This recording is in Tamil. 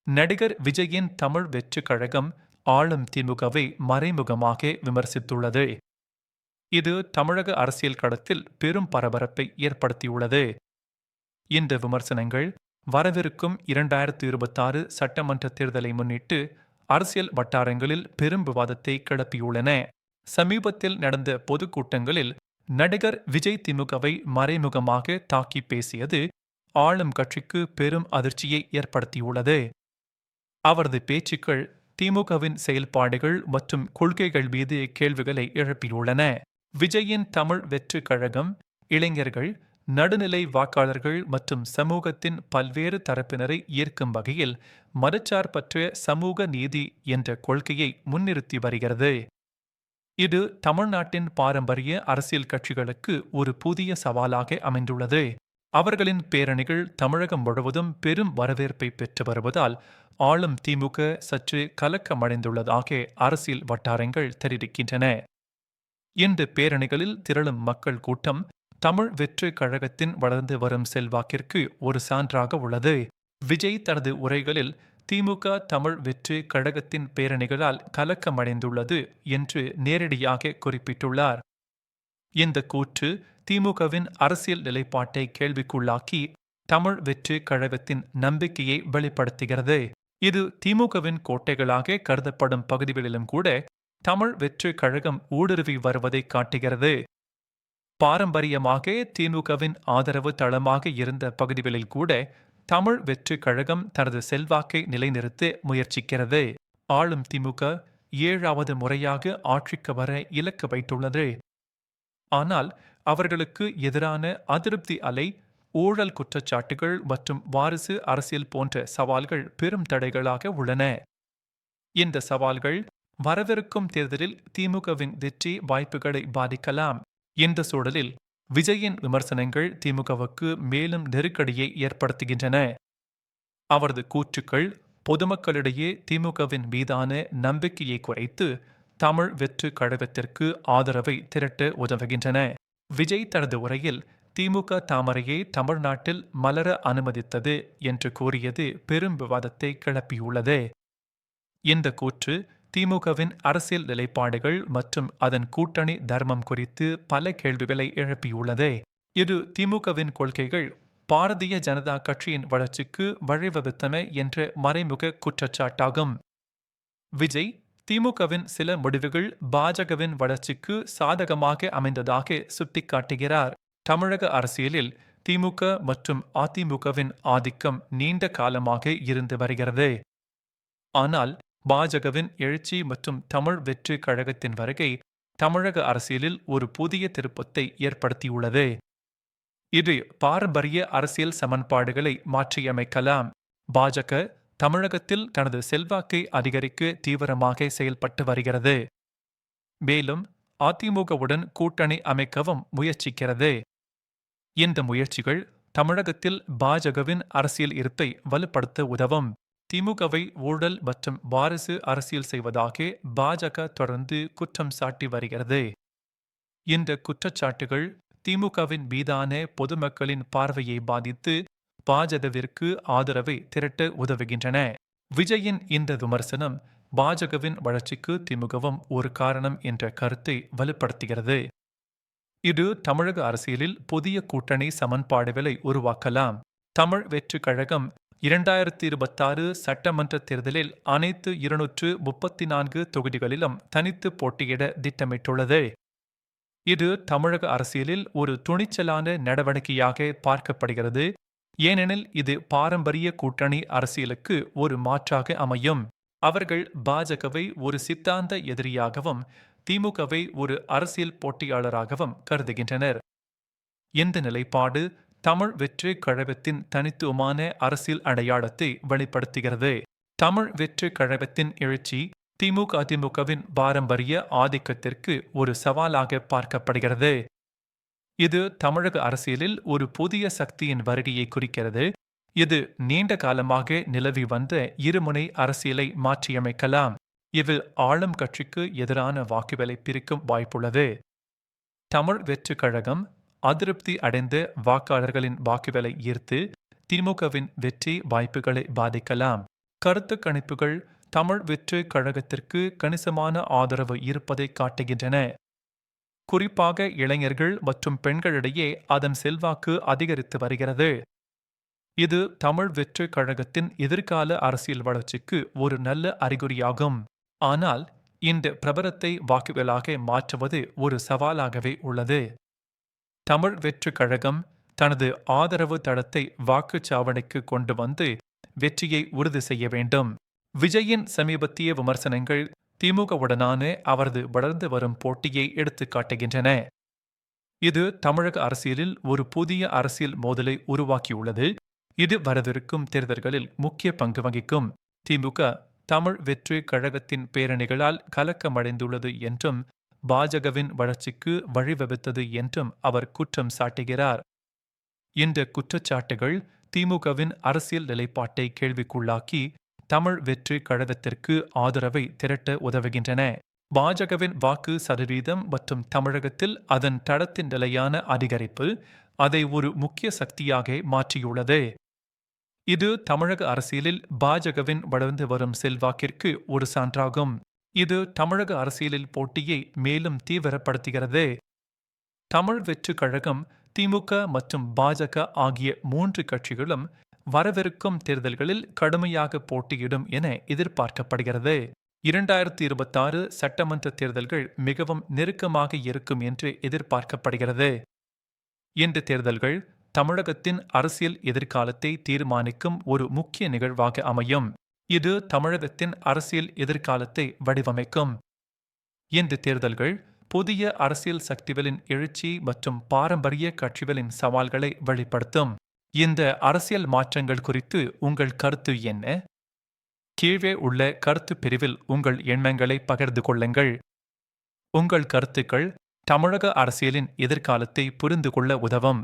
நடிகர் விஜயின் தமிழ் வெற்றிக் கழகம் ஆளும் திமுகவை மறைமுகமாக விமர்சித்துள்ளது. இது தமிழக அரசியல் களத்தில் பெரும் பரபரப்பை ஏற்படுத்தியுள்ளது. இந்த விமர்சனங்கள் வரவிருக்கும் 2026 சட்டமன்ற தேர்தலை முன்னிட்டு அரசியல் வட்டாரங்களில் பெரும் விவாதத்தை கிளப்பியுள்ளன. சமீபத்தில் நடந்த பொதுக்கூட்டங்களில் நடிகர் விஜய் திமுகவை மறைமுகமாக தாக்கி பேசியது ஆளும் கட்சிக்கு பெரும் அதிர்ச்சியை ஏற்படுத்தியுள்ளது. அவரது பேச்சுக்கள் திமுகவின் செயல்பாடுகள் மற்றும் கொள்கைகள் மீது கேள்விகளை எழுப்பியுள்ளன. விஜயின் தமிழ் வெற்றிக் கழகம் இளைஞர்கள், நடுநிலை வாக்காளர்கள் மற்றும் சமூகத்தின் பல்வேறு தரப்பினரை ஈர்க்கும் வகையில் மதச்சார்பற்ற சமூக நீதி என்ற கொள்கையை முன்னிறுத்தி வருகிறது. இது தமிழ்நாட்டின் பாரம்பரிய அரசியல் கட்சிகளுக்கு ஒரு புதிய சவாலாக அமைந்துள்ளது. அவர்களின் பேரணிகள் தமிழகம் முழுவதும் பெரும் வரவேற்பை பெற்று வருவதால் ஆளும் திமுக சற்று கலக்கமடைந்துள்ளதாக அரசியல் வட்டாரங்கள் தெரிவிக்கின்றன. இந்த பேரணிகளில் திரளும் மக்கள் கூட்டம் தமிழ் வெற்றிக் கழகத்தின் வளர்ந்து வரும் செல்வாக்கிற்கு ஒரு சான்றாக உள்ளது. விஜய் தனது உரைகளில் திமுக தமிழ் வெற்றிக் கழகத்தின் பேரணிகளால் கலக்கமடைந்துள்ளது என்று நேரடியாக குறிப்பிட்டுள்ளார். இந்த கூற்று திமுகவின் அரசியல் நிலைப்பாட்டை கேள்விக்குள்ளாக்கி தமிழ் வெற்றிக் கழகத்தின் நம்பிக்கையை வெளிப்படுத்துகிறது. இது திமுகவின் கோட்டைகளாக கருதப்படும் பகுதிகளிலும் கூட தமிழ் வெற்றிக் கழகம் ஊடுருவி வருவதை காட்டுகிறது. பாரம்பரியமாக திமுகவின் ஆதரவு தளமாக இருந்த பகுதிகளில் கூட தமிழ் வெற்றிக் கழகம் தனது செல்வாக்கை நிலைநிறுத்த முயற்சிக்கிறது. ஆளும் திமுக 7வது முறையாக ஆட்சிக்கு வர இலக்கு வைத்துள்ளது. ஆனால் அவர்களுக்கு எதிரான அதிருப்தி அலை, ஊழல் குற்றச்சாட்டுகள் மற்றும் வாரிசு அரசியல் போன்ற சவால்கள் பெரும் தடைகளாக உள்ளன. இந்த சவால்கள் வரவிருக்கும் தேர்தலில் திமுகவின் வெற்றி வாய்ப்புகளை பாதிக்கலாம். இந்த சூழலில் விஜயின் விமர்சனங்கள் திமுகவுக்கு மேலும் நெருக்கடியை ஏற்படுத்துகின்றன. அவரது கூற்றுக்கள் பொதுமக்களிடையே திமுகவின் மீதான நம்பிக்கையை குறைத்து தமிழ் வெற்றிக் கழகத்திற்கு ஆதரவை திரட்ட உதவுகின்றன. விஜய் தனது உரையில் திமுக தாமரையை தமிழ்நாட்டில் மலர அனுமதித்தது என்று கூறியது பெரும் விவாதத்தை கிளப்பியுள்ளது. இந்த கூற்று திமுகவின் அரசியல் நிலைப்பாடுகள் மற்றும் அதன் கூட்டணி தர்மம் குறித்து பல கேள்விகளை எழுப்பியுள்ளது. இது திமுகவின் கொள்கைகள் பாரதிய ஜனதா கட்சியின் வளர்ச்சிக்கு வழிவகுத்தன என்ற மறைமுக குற்றச்சாட்டாகும். விஜய் திமுகவின் சில முடிவுகள் பாஜகவின் வளர்ச்சிக்கு சாதகமாக அமைந்ததாக சுட்டிக்காட்டுகிறார். தமிழக அரசியலில் திமுக மற்றும் அதிமுகவின் ஆதிக்கம் நீண்ட காலமாக இருந்து வருகிறது. ஆனால் பாஜகவின் எழுச்சி மற்றும் தமிழ் வெற்றிக் கழகத்தின் வருகை தமிழக அரசியலில் ஒரு புதிய திருப்பத்தை ஏற்படுத்தியுள்ளது. இது பாரம்பரிய அரசியல் சமன்பாடுகளை மாற்றியமைக்கலாம். பாஜக தமிழகத்தில் தனது செல்வாக்கை அதிகரிக்க தீவிரமாக செயல்பட்டு வருகிறது. மேலும் அதிமுகவுடன் கூட்டணி அமைக்கவும் முயற்சிக்கிறது. இந்த முயற்சிகள் தமிழகத்தில் பாஜகவின் அரசியல் இருப்பை வலுப்படுத்த உதவும். திமுகவை ஊழல் மற்றும் வாரிசு அரசியல் செய்வதாக பாஜக தொடர்ந்து குற்றம் சாட்டி வருகிறது. இந்த குற்றச்சாட்டுகள் திமுகவின் மீதான பொதுமக்களின் பார்வையை பாதித்து பாஜகவிற்கு ஆதரவை திரட்ட உதவுகின்றன. விஜயின் இந்த விமர்சனம் பாஜகவின் வளர்ச்சிக்கு திமுகவும் ஒரு காரணம் என்ற கருத்தை வலுப்படுத்துகிறது. இது தமிழக அரசியலில் புதிய கூட்டணி சமன்பாடுகளை உருவாக்கலாம். தமிழ் வெற்றிக் கழகம் 2026 சட்டமன்ற தேர்தலில் அனைத்து 234 தொகுதிகளிலும் தனித்து போட்டியிட திட்டமிட்டுள்ளது. இது தமிழக அரசியலில் ஒரு துணிச்சலான நடவடிக்கையாக பார்க்கப்படுகிறது. ஏனெனில் இது பாரம்பரிய கூட்டணி அரசியலுக்கு ஒரு மாற்றாக அமையும். அவர்கள் பாஜகவை ஒரு சித்தாந்த எதிரியாகவும் திமுகவை ஒரு அரசியல் போட்டியாளராகவும் கருதுகின்றனர். இந்த நிலைப்பாடு தமிழ் வெற்றிக் கழகத்தின் தனித்துவமான அரசியல் அடையாளத்தை வெளிப்படுத்துகிறது. தமிழ் வெற்றிக் கழகத்தின் எழுச்சி திமுக அதிமுகவின் பாரம்பரிய ஆதிக்கத்திற்கு ஒரு சவாலாக பார்க்கப்படுகிறது. இது தமிழக அரசியலில் ஒரு புதிய சக்தியின் வருகையை குறிக்கிறது. இது நீண்ட காலமாக நிலவி வந்த இருமுனை அரசியலை மாற்றியமைக்கலாம். இது ஆளும் கட்சிக்கு எதிரான வாக்குகளை பிரிக்கும் வாய்ப்புள்ளது. தமிழ் வெற்றிக் கழகம் அதிருப்தி அடைந்த வாக்காளர்களின் வாக்குகளை ஈர்த்து திமுகவின் வெற்றி வாய்ப்புகளை பாதிக்கலாம். கருத்து கணிப்புகள் தமிழ் வெற்றி கழகத்திற்கு கணிசமான ஆதரவு இருப்பதை காட்டுகின்றன. குறிப்பாக இளைஞர்கள் மற்றும் பெண்களிடையே அதன் செல்வாக்கு அதிகரித்து வருகிறது. இது தமிழ் வெற்றி கழகத்தின் எதிர்கால அரசியல் வளர்ச்சிக்கு ஒரு நல்ல அறிகுறியாகும். ஆனால் இந்த பிரபலத்தை வாக்குகளாக மாற்றுவது ஒரு சவாலாகவே உள்ளது. தமிழ் வெற்றி கழகம் தனது ஆதரவு தளத்தை வாக்குச்சாவடிக்கு கொண்டு வந்து வெற்றியை உறுதி செய்ய வேண்டும். விஜயின் சமீபத்திய விமர்சனங்கள் திமுகவுடனான அவரது வளர்ந்து வரும் போட்டியை எடுத்துக் காட்டுகின்றன. இது தமிழக அரசியலில் ஒரு புதிய அரசியல் மோதலை உருவாக்கியுள்ளது. இது வரவிருக்கும் தேர்தல்களில் முக்கிய பங்கு வகிக்கும். திமுக தமிழ் வெற்றி கழகத்தின் பேரணிகளால் கலக்கமடைந்துள்ளது என்றும் பாஜகவின் வளர்ச்சிக்கு வழிவகுத்தது என்றும் அவர் குற்றம் சாட்டுகிறார். இந்த குற்றச்சாட்டுகள் திமுகவின் அரசியல் நிலைப்பாட்டை கேள்விக்குள்ளாக்கி தமிழ் வெற்றி கழகத்திற்கு ஆதரவை திரட்ட உதவுகின்றன. பாஜகவின் வாக்கு சதவீதம் மற்றும் தமிழகத்தில் அதன் தடத்தின் நிலையான அதிகரிப்பு அதை ஒரு முக்கிய சக்தியாக மாற்றியுள்ளது. இது தமிழக அரசியலில் பாஜகவின் வளர்ந்து வரும் செல்வாக்கிற்கு ஒரு சான்றாகும். இது தமிழக அரசியலில் போட்டியை மேலும் தீவிரப்படுத்துகிறது. தமிழ் வெற்றி கழகம், திமுக மற்றும் பாஜக ஆகிய 3 கட்சிகளும் வரவிருக்கும் தேர்தல்களில் கடுமையாக போட்டியிடும் என எதிர்பார்க்கப்படுகிறது. 2026 சட்டமன்ற தேர்தல்கள் மிகவும் நெருக்கமாக இருக்கும் என்று எதிர்பார்க்கப்படுகிறது. இந்த தேர்தல்கள் தமிழகத்தின் அரசியல் எதிர்காலத்தை தீர்மானிக்கும் ஒரு முக்கிய நிகழ்வாக அமையும். இது தமிழகத்தின் அரசியல் எதிர்காலத்தை வடிவமைக்கும். இந்த தேர்தல்கள் புதிய அரசியல் சக்திகளின் எழுச்சி மற்றும் பாரம்பரிய கட்சிகளின் சவால்களை வெளிப்படுத்தும். இந்த அரசியல் மாற்றங்கள் குறித்து உங்கள் கருத்து என்ன? கீழே உள்ள கருத்து பிரிவில் உங்கள் எண்ணங்களை பகிர்ந்து கொள்ளுங்கள். உங்கள் கருத்துக்கள் தமிழக அரசியலின் எதிர்காலத்தை புரிந்து கொள்ள உதவும்.